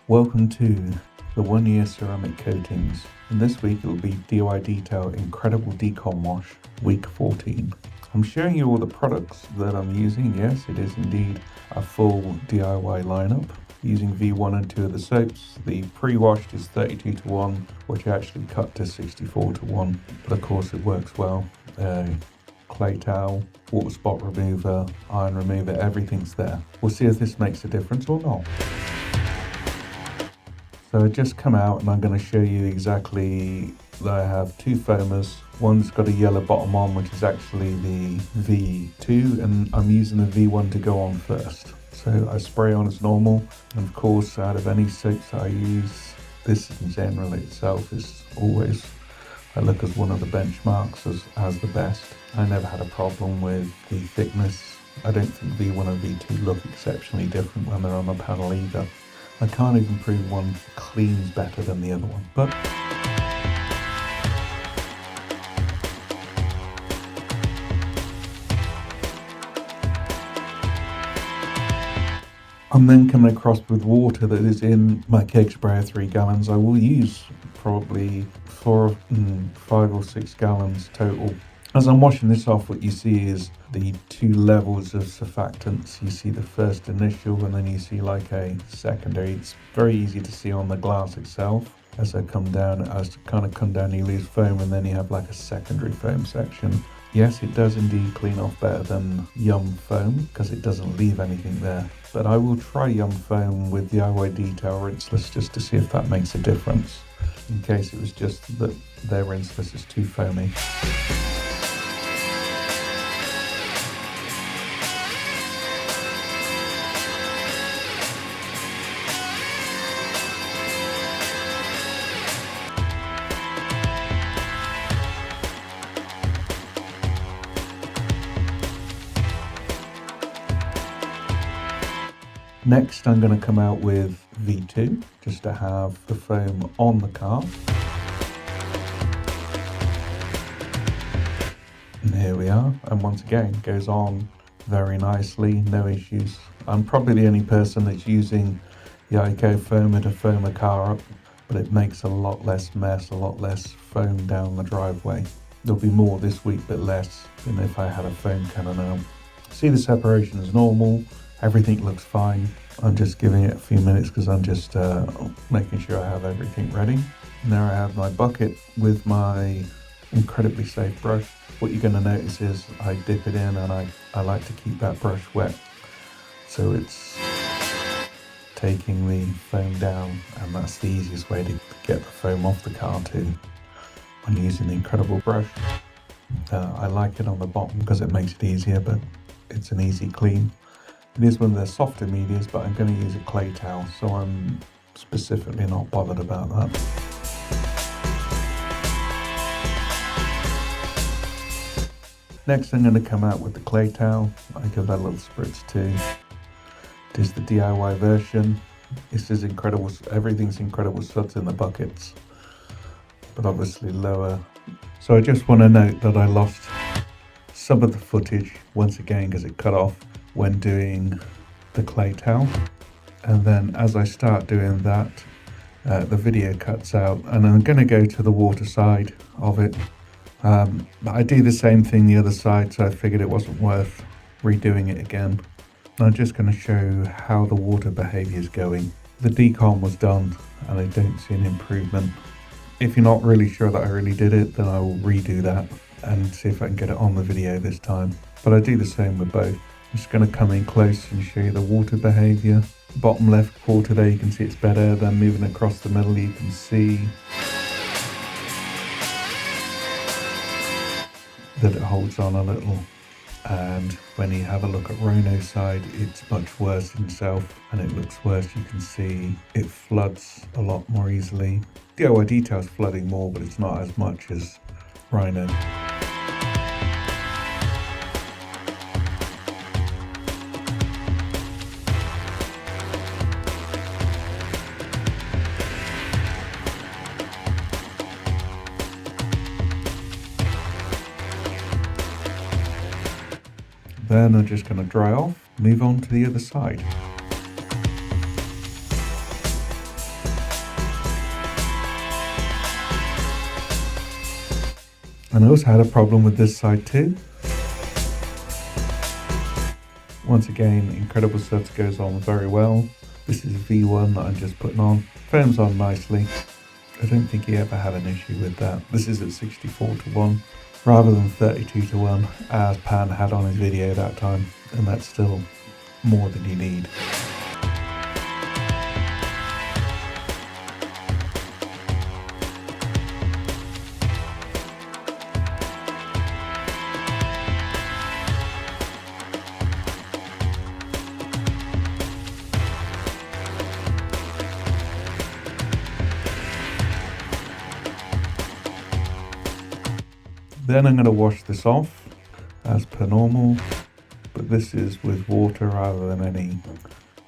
Welcome to the 1 year ceramic coatings, and this week it will be DIY Detail Incredible Decon Wash week 14. I'm showing you all the products that I'm using. Yes, it is indeed a full DIY lineup using V1 and 2 of the soaps. The pre-washed is 32:1, which I actually cut to 64:1, but of course it works well. Clay towel, water spot remover, iron remover, everything's there. We'll see if this makes a difference or not. So I just come out and I'm going to show you exactly that I have two foamers. One's got a yellow bottom on, which is actually the V2, and I'm using the V1 to go on first. So I spray on as normal, and of course out of any soaps that I use, this in general itself is always, I look as one of the benchmarks as the best. I never had a problem with the thickness. I don't think V1 and V2 look exceptionally different when they're on the panel either. I can't even prove one cleans better than the other one, but I'm then coming across with water that is in my cake sprayer, 3 gallons. I will use probably 5 or 6 gallons total. As I'm washing this off, what you see is the two levels of surfactants. You see the first initial, and then you see like a secondary. It's very easy to see on the glass itself. As I come down, you lose foam, and then you have like a secondary foam section. Yes, it does indeed clean off better than Yum foam because it doesn't leave anything there. But I will try Yum foam with the DIY Detail rinseless just to see if that makes a difference, in case it was just that their rinseless is too foamy. Next, I'm going to come out with V2, just to have the foam on the car. And here we are, and once again, it goes on very nicely, no issues. I'm probably the only person that's using the ICO foamer to foam a car up, but it makes a lot less mess, a lot less foam down the driveway. There'll be more this week, but less than if I had a foam cannon out. See, the separation is normal. Everything looks fine. I'm just giving it a few minutes because I'm just making sure I have everything ready. And there I have my bucket with my incredibly safe brush. What you're going to notice is I dip it in, and I like to keep that brush wet. So it's taking the foam down, and that's the easiest way to get the foam off the car too. I'm using the incredible brush. I like it on the bottom because it makes it easier, but it's an easy clean. It is one of the softer medias, but I'm going to use a clay towel, so I'm specifically not bothered about that. Next, I'm going to come out with the clay towel. I give that a little spritz too. It is the DIY version. This is incredible. Everything's incredible suds in the buckets, but obviously lower. So I just want to note that I lost some of the footage once again because it cut off when doing the clay towel, and then as I start doing that, the video cuts out, and I'm going to go to the water side of it. But I do the same thing the other side, so I figured it wasn't worth redoing it again. And I'm just going to show how the water behaviour is going. The decon was done, and I don't see an improvement. If you're not really sure that I really did it, then I will redo that and see if I can get it on the video this time. But I do the same with both. I'm just going to come in close and show you the water behaviour. Bottom left quarter there, you can see it's better. Then moving across the middle, you can see that it holds on a little. And when you have a look at Rhino's side, it's much worse himself, and it looks worse. You can see it floods a lot more easily. DIY Detail's flooding more, but it's not as much as Rhino. Then I'm just going to dry off, move on to the other side. And I also had a problem with this side too. Once again, Incredible Suds goes on very well. This is V1 that I'm just putting on. Foams on nicely. I don't think he ever had an issue with that. This is at 64:1 rather than 32:1 as Pan had on his video that time, and that's still more than you need. Then I'm going to wash this off as per normal, but this is with water rather than any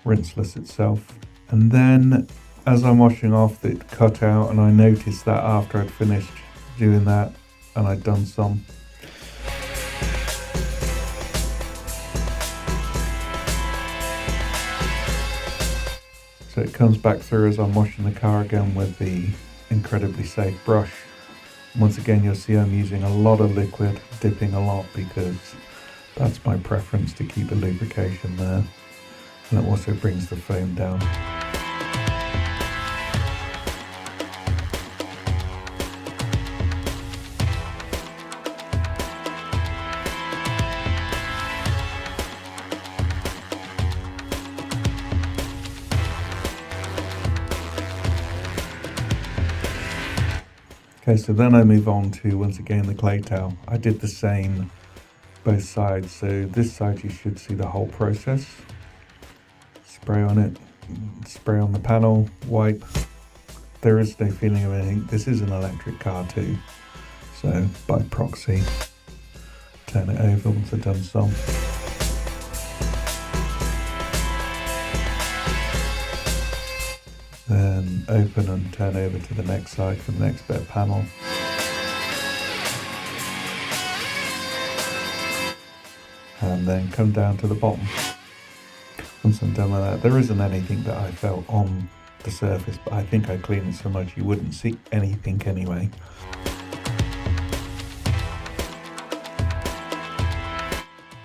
rinseless itself. And then as I'm washing off, it cut out, and I noticed that after I'd finished doing that and I'd done some. So it comes back through as I'm washing the car again with the incredibly safe brush. Once again, you'll see I'm using a lot of liquid, dipping a lot, because that's my preference to keep the lubrication there. And it also brings the foam down. Okay, so then I move on to, once again, the clay towel. I did the same both sides. So this side you should see the whole process. Spray on it, spray on the panel, wipe. There is no feeling of anything. This is an electric car too. So by proxy, turn it over once I've done some. Then open and turn over to the next side for the next bit of panel. And then come down to the bottom. Once I'm done with that, there isn't anything that I felt on the surface, but I think I cleaned it so much you wouldn't see anything anyway.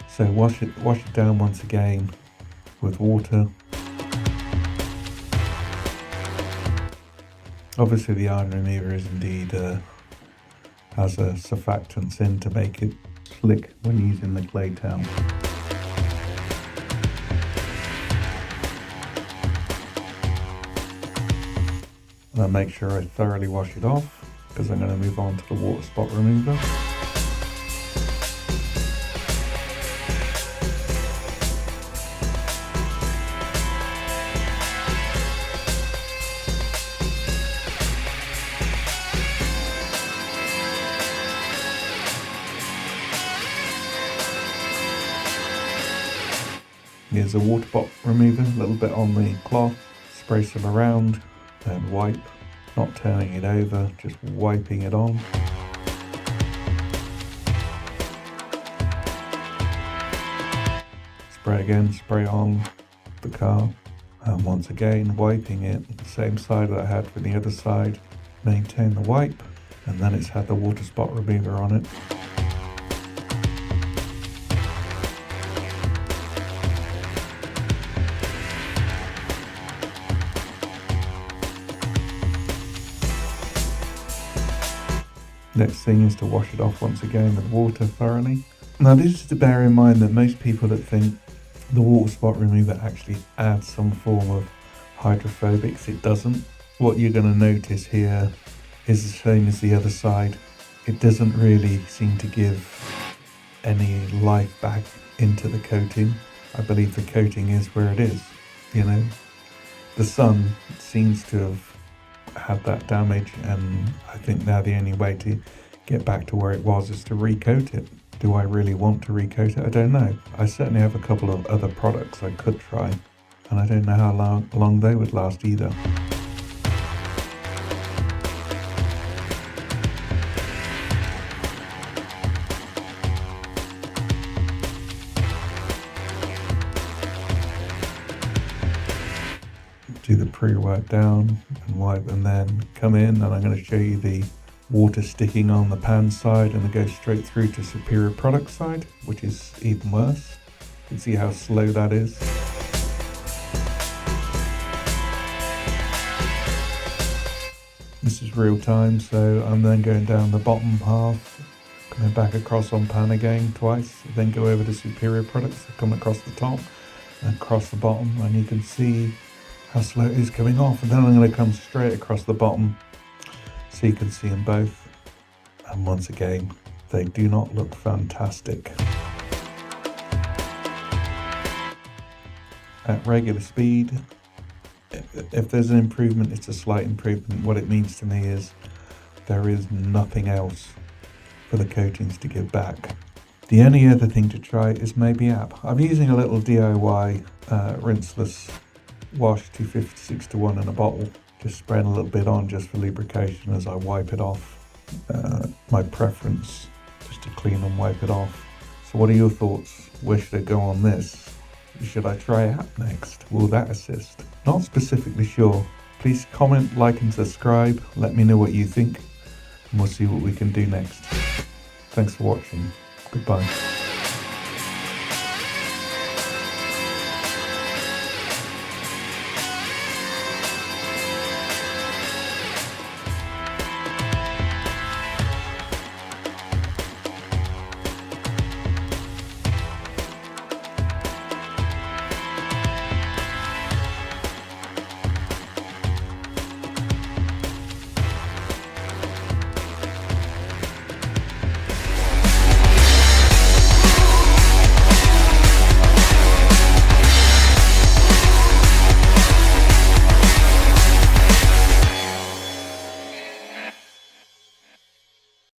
So wash it down once again with water. Obviously the iron remover is indeed has a surfactants in to make it slick when using the clay towel. And I make sure I thoroughly wash it off, because I'm going to move on to the Waterspot remover. Here's a Waterspot remover, a little bit on the cloth, spray some around, then wipe, not turning it over, just wiping it on. Spray again, spray on the car, and once again wiping it, the same side that I had for the other side. Maintain the wipe, and then it's had the Waterspot remover on it. Next thing is to wash it off once again with water thoroughly. Now this is to bear in mind that most people that think the Waterspot remover actually adds some form of hydrophobics, it doesn't. What you're going to notice here is the same as the other side. It doesn't really seem to give any life back into the coating. I believe the coating is where it is, you know. The sun seems to have had that damage, and I think now the only way to get back to where it was is to recoat it. Do I really want to recoat it? I don't know. I certainly have a couple of other products I could try, and I don't know how long they would last either. Do the pre-wipe down and wipe, and then come in, and I'm going to show you the water sticking on the pan side and it goes straight through to Superior product side, which is even worse. You can see how slow that is. This is real time, so I'm then going down the bottom half, coming back across on pan again twice, then go over to Superior products, come across the top and across the bottom, and you can see how slow it is coming off. And then I'm going to come straight across the bottom so you can see them both. And once again, they do not look fantastic. At regular speed, if there's an improvement, it's a slight improvement. What it means to me is there is nothing else for the coatings to give back. The only other thing to try is maybe app. I'm using a little DIY rinseless wash 256-1 in a bottle, just spraying a little bit on just for lubrication as I wipe it off. My preference, just to clean and wipe it off. So what are your thoughts? Where should I go on this? Should I try app next? Will that assist? Not specifically sure. Please comment, like and subscribe. Let me know what you think and we'll see what we can do next. Thanks for watching. Goodbye.